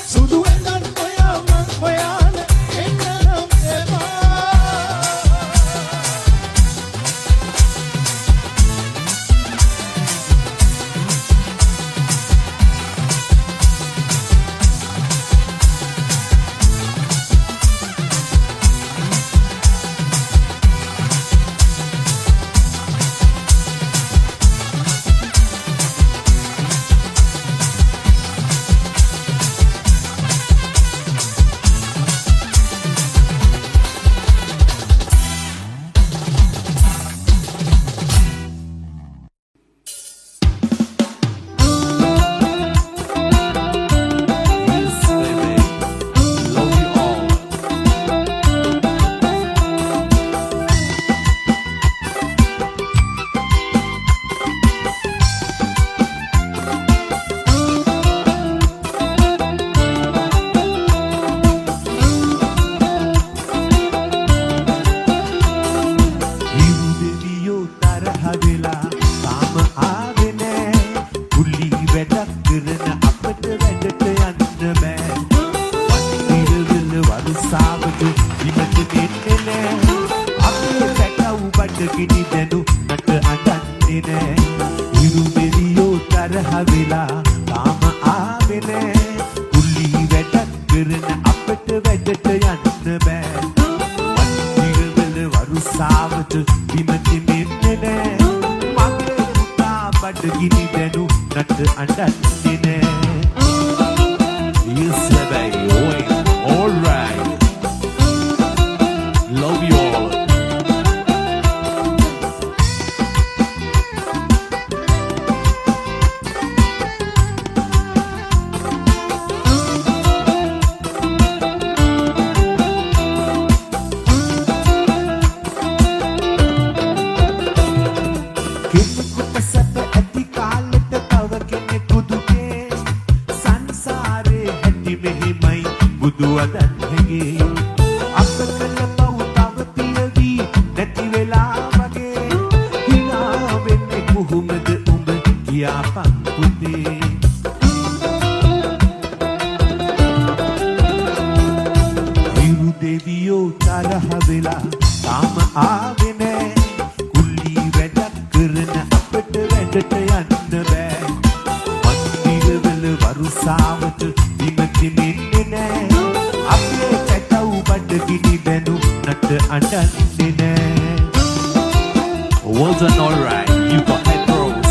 Sudu engan koya man koya, enganam ema. බඩගිනි දැනු නට අඬන්නේ නෑ. හිරු දෙවියෝ තරහ වෙලා තාම ආවේ නෑ. කුලී වැඩක් කරන අපට වැඩට යන්න බෑ. වන්දිරවල වරුසාවට බිම දෙන්නේ නෑ. මගේ පුතා බඩගිනි දැනු නට අඬන්නේ නෑ. Yes, baby. All right. Love you all. කෙනෙකුට සැප ඇති කාලෙට තව කෙනෙකුදුගේ සංසාරේ හැටි මෙහිමයි බුදු අදන් හැගේ. අප කළ පව් තව පියවි නැති වෙලා වගේ. හිනා වෙන්නේ කොහොමද උඹ කියාපන් පුතේ. හිරු දෙවියෝ තරහ වෙලා තාම ආවේ නෑ. කුලී වැඩක් කරන අපට වැඩට යන්න බෑ. මන්දිරවල වරුසාවට බිම දෙන්නේ නෑ. අපේ පැටව් බඩගිනි දැනු නට අඬන්නේ නෑ. Well done, all right. You got head pros.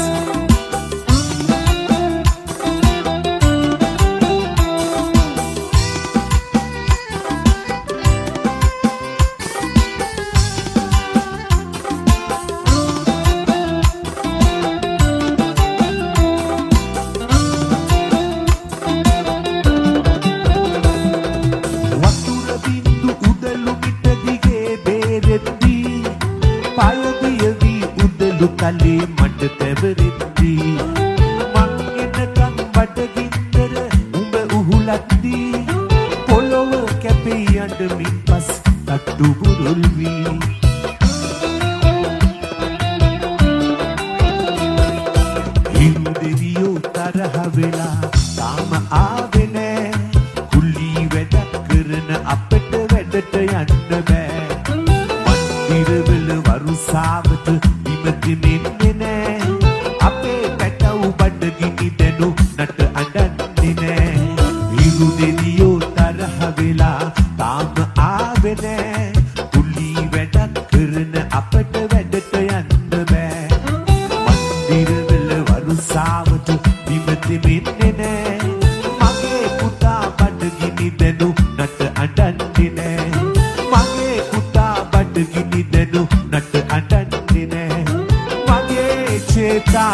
වතුර බින්දු උදළු පිට දිගේ බේරෙද්දී පයදියවි උදළු තලේ මඩ තැවරෙද්දී මං එනකන් බඩගින්නර උඹ උහුලද්දී පොළොව කැපී යඬමින් පස් තට්ටු බුරුල් වී. හිරු දෙවියෝ තරහ වෙලා තාම ආවේ නෑ. කුලී වැඩක් කරන අපට වැඩට යන්න බෑ. මන්දිරවල වරුසාවට බිම දෙන්නේ නෑ. අපේ පැටව් බඩගිනි දැනු නට අඬන්නේ නෑ. හිරු දෙවියෝ තරහ වෙලා තාම ආවේ නෑ. කුලී වැඩක් කරන අපට වැඩට යන්න බෑ. මන්දිරවල වරුසාවට බිම දෙන්නේ නෑ. මගේ පුතා බඩගිනි දැනු නට අඬන්නේ නෑ. මගේ පුතා බඩගිනි දැනු නට අඬන්නේ නෑ. මගේ චේතා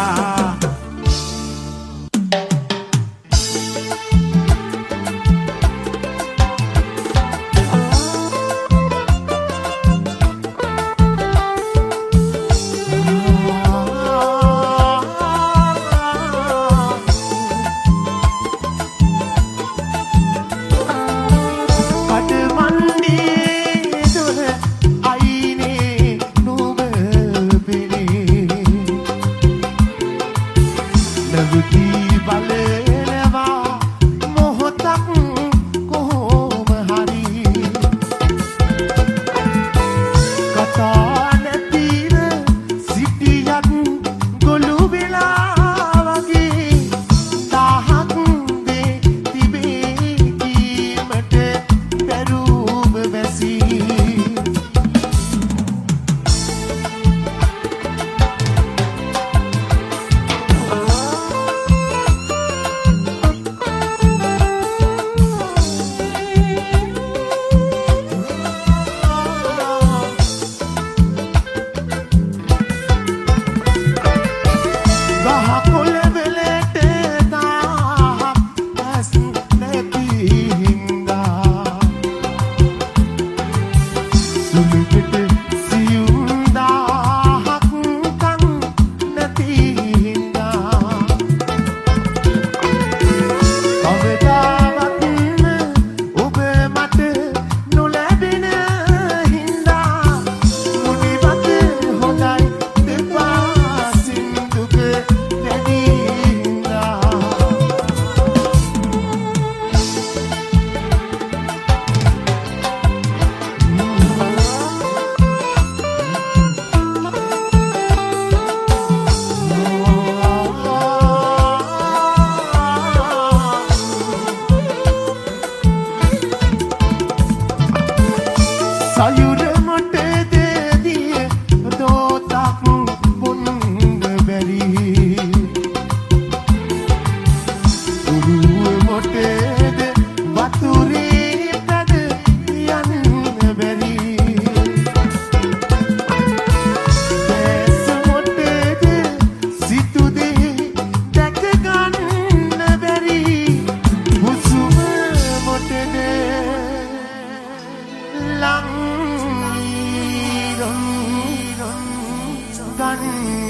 ගන්න